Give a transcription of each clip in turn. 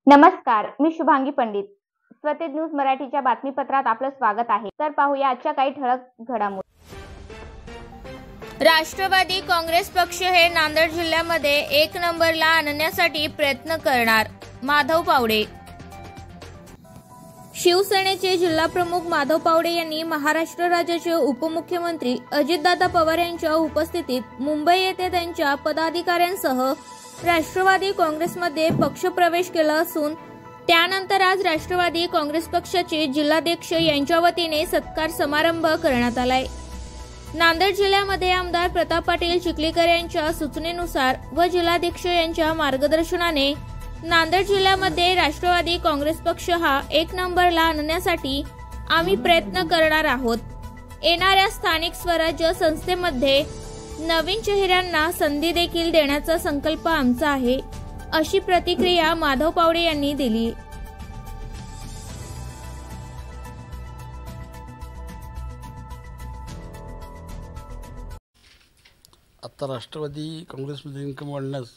नमस्कार, मी शुभांगी पंडित. स्वतेज न्यूज मराठीच्या बातमीपत्रात आपलं स्वागत आहे. तर पाहूया आजच्या काही ठळक घडामोडी. राष्ट्रवादी काँग्रेस पक्ष हे नांदेड जिल्ह्यामध्ये 1 नंबरला आणण्यासाठी प्रयत्न करणार. माधव पावडे. शिवसेनेचे जिल्हाप्रमुख माधव पावडे यांनी महाराष्ट्र राज्याचे उपमुख्यमंत्री अजितदादा पवार यांच्या उपस्थितीत मुंबई येथे त्यांच्या पदाधिकाऱ्यांसह राष्ट्रवादी काँग्रेसमध्ये पक्षप्रवेश केला असून त्यानंतर आज राष्ट्रवादी काँग्रेस पक्षाचे जिल्हाध्यक्ष यांच्या वतीने सत्कार समारंभ करण्यात आलाय. नांदेड जिल्ह्यामध्ये आमदार प्रताप पाटील चिखलीकर यांच्या सूचनेनुसार व जिल्हाध्यक्ष यांच्या मार्गदर्शनाने नांदेड जिल्ह्यामध्ये राष्ट्रवादी काँग्रेस पक्ष हा 1 नंबरला आणण्यासाठी आम्ही प्रयत्न करणार आहोत. येणाऱ्या स्थानिक स्वराज्य संस्थेमध्ये नवीन चेहऱ्यांना संधी देखील देण्याचा संकल्प आमचा आहे, अशी प्रतिक्रिया माधव पावडे यांनी दिली. आता राष्ट्रवादी काँग्रेसमध्ये इन्कम वाढण्यास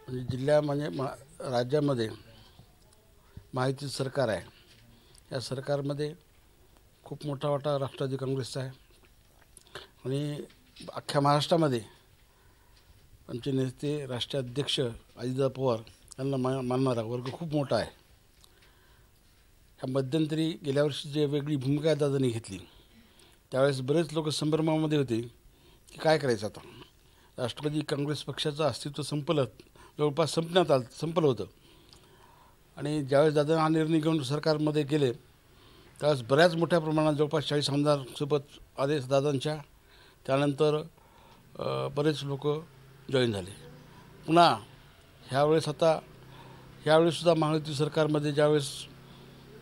म्हणजे राज्यामध्ये महायुतीचं सरकार आहे. या सरकारमध्ये खूप मोठा वाटा राष्ट्रवादी काँग्रेसचा आहे आणि अख्ख्या महाराष्ट्रामध्ये आमचे नेते राष्ट्रीय अध्यक्ष अजितदादा पवार यांना मानणारा वर्ग खूप मोठा आहे. ह्या मध्यंतरी गेल्या वर्षी जे वेगळी भूमिका दादांनी घेतली त्यावेळेस बरेच लोक संभ्रमामध्ये होते की काय करायचं. आता राष्ट्रवादी काँग्रेस पक्षाचं अस्तित्व जवळपास संपलं होतं आणि ज्यावेळेस दादा हा निर्णय घेऊन सरकारमध्ये गेले त्यावेळेस बऱ्याच मोठ्या प्रमाणात जवळपास 40 आमदार सोबत आदेश दादांच्या. त्यानंतर बरेच लोक जॉईन झाले. पुन्हा ह्यावेळेससुद्धा महायुती सरकारमध्ये ज्यावेळेस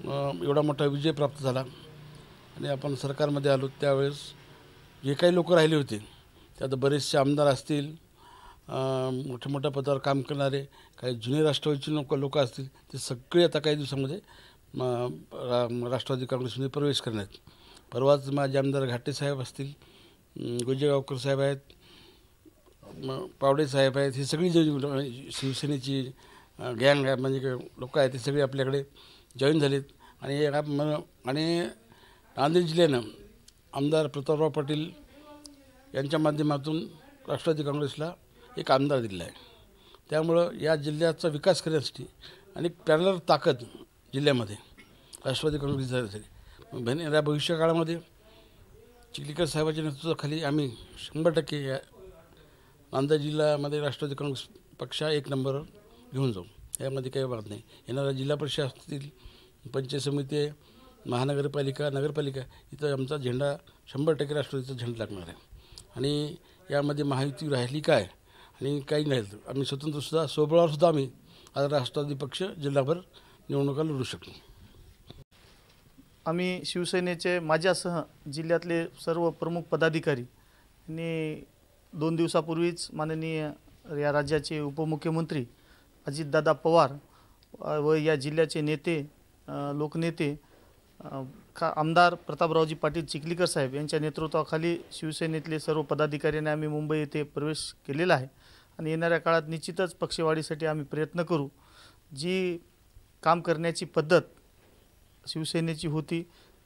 एवढा मोठा विजय प्राप्त झाला आणि आपण सरकारमध्ये आलो त्यावेळेस जे काही लोक राहिले होते त्यात बरेचसे आमदार असतील, मोठ्या मोठ्या पदावर काम करणारे काही जुने राष्ट्रवादीचे लोक असतील, ते सगळे आता काही दिवसामध्ये राष्ट्रवादी काँग्रेसमध्ये प्रवेश करण्यात. परवाच माझे आमदार घाटे साहेब असतील, गोजेगावकर साहेब आहेत, पावडे साहेब आहेत, हे सगळी जे शिवसेनेची गँग आहे म्हणजे लोक आहेत ते सगळे आपल्याकडे जॉईन झालेत. आणि नांदेड जिल्ह्यानं आमदार प्रतापराव पाटील यांच्या माध्यमातून राष्ट्रवादी काँग्रेसला एक आमदार दिला आहे. त्यामुळं या जिल्ह्याचा विकास करण्यासाठी आणि पॅरलर ताकद जिल्ह्यामध्ये राष्ट्रवादी काँग्रेस झाल्यासाठी या भविष्यकाळामध्ये चिखलीकर साहेबांच्या नेतृत्वाखाली आम्ही 100% या नांदेड जिल्ह्यामध्ये राष्ट्रवादी काँग्रेस पक्ष 1 नंबरवर घेऊन जाऊ. यामध्ये काही बात नाही. येणाऱ्या जिल्हा परिषद असतील, पंचायत समिती, महानगरपालिका, नगरपालिका इथं आमचा झेंडा 100% राष्ट्रवादीचा झेंडा लागणार आहे. आणि यामध्ये महायुती राहिली काय आणि काही नाही तर आम्ही स्वतंत्रसुद्धा स्वबळावरसुद्धा आम्ही आज राष्ट्रवादी पक्ष जिल्हाभर निवडणुका लढू शकतो. आम्ही शिवसेनेचे माझ्यासह जिल्ह्यातले सर्व प्रमुख पदाधिकारी यांनी 2 दिवसापूर्वीच माननीय या राज्याचे उपमुख्यमंत्री अजितदादा पवार व या जिल्ह्याचे नेते लोकनेते आमदार प्रतापरावजी पाटील चिखलीकर साहेब यांच्या नेतृत्वाखाली शिवसेनेतले सर्व पदाधिकाऱ्यांनी आम्ही मुंबई येथे प्रवेश केलेला आहे आणि येणाऱ्या काळात निश्चितच पक्षवाढीसाठी आम्ही प्रयत्न करू. जी काम करण्याची पद्धत शिवसेनेची होती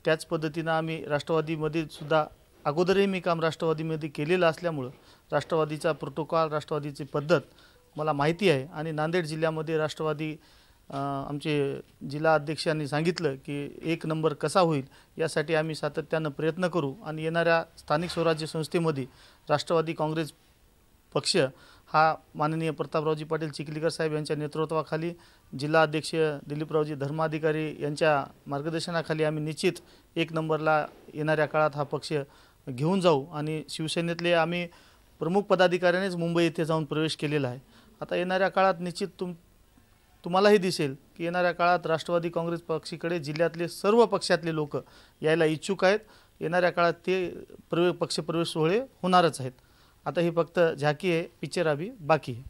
त्याच पद्धतीनं आम्ही राष्ट्रवादीमध्ये सुद्धा अगोदरही मी काम राष्ट्रवादीमध्ये केलेलं असल्यामुळं राष्ट्रवादीचा प्रोटोकॉल, राष्ट्रवादीची पद्धत मला माहिती आहे. आणि नांदेड जिल्ह्यामध्ये राष्ट्रवादी आमचे जिल्हा अध्यक्षांनी सांगितलं की 1 नंबर कसा होईल यासाठी आम्ही सातत्यानं प्रयत्न करू आणि येणाऱ्या स्थानिक स्वराज्य संस्थेमध्ये राष्ट्रवादी काँग्रेस पक्ष हा माननीय प्रतापरावजी पाटील चिखलीकर साहेब यांच्या नेतृत्वाखाली जिल्हा अध्यक्ष दिलीपरावजी धर्माधिकारी यांच्या मार्गदर्शनाखाली आम्ही निश्चित 1 नंबरला येणाऱ्या काळात हा पक्ष घेऊन जाऊ. आणि शिवसेनेतले आम्ही प्रमुख पदाधिकाऱ्यांनीच मुंबई येथे जाऊन प्रवेश केलेला आहे. आता येणाऱ्या काळात निश्चित तुम्हालाही दिसेल की येणाऱ्या काळात राष्ट्रवादी काँग्रेस पक्षाकडे जिल्ह्यातले सर्व पक्षातले लोक यायला इच्छुक आहेत. येणाऱ्या काळात ते पक्षप्रवेश सोहळे होणारच आहेत. आता ही फक्त झाकी आहे, पिक्चर अभी बाकी आहे.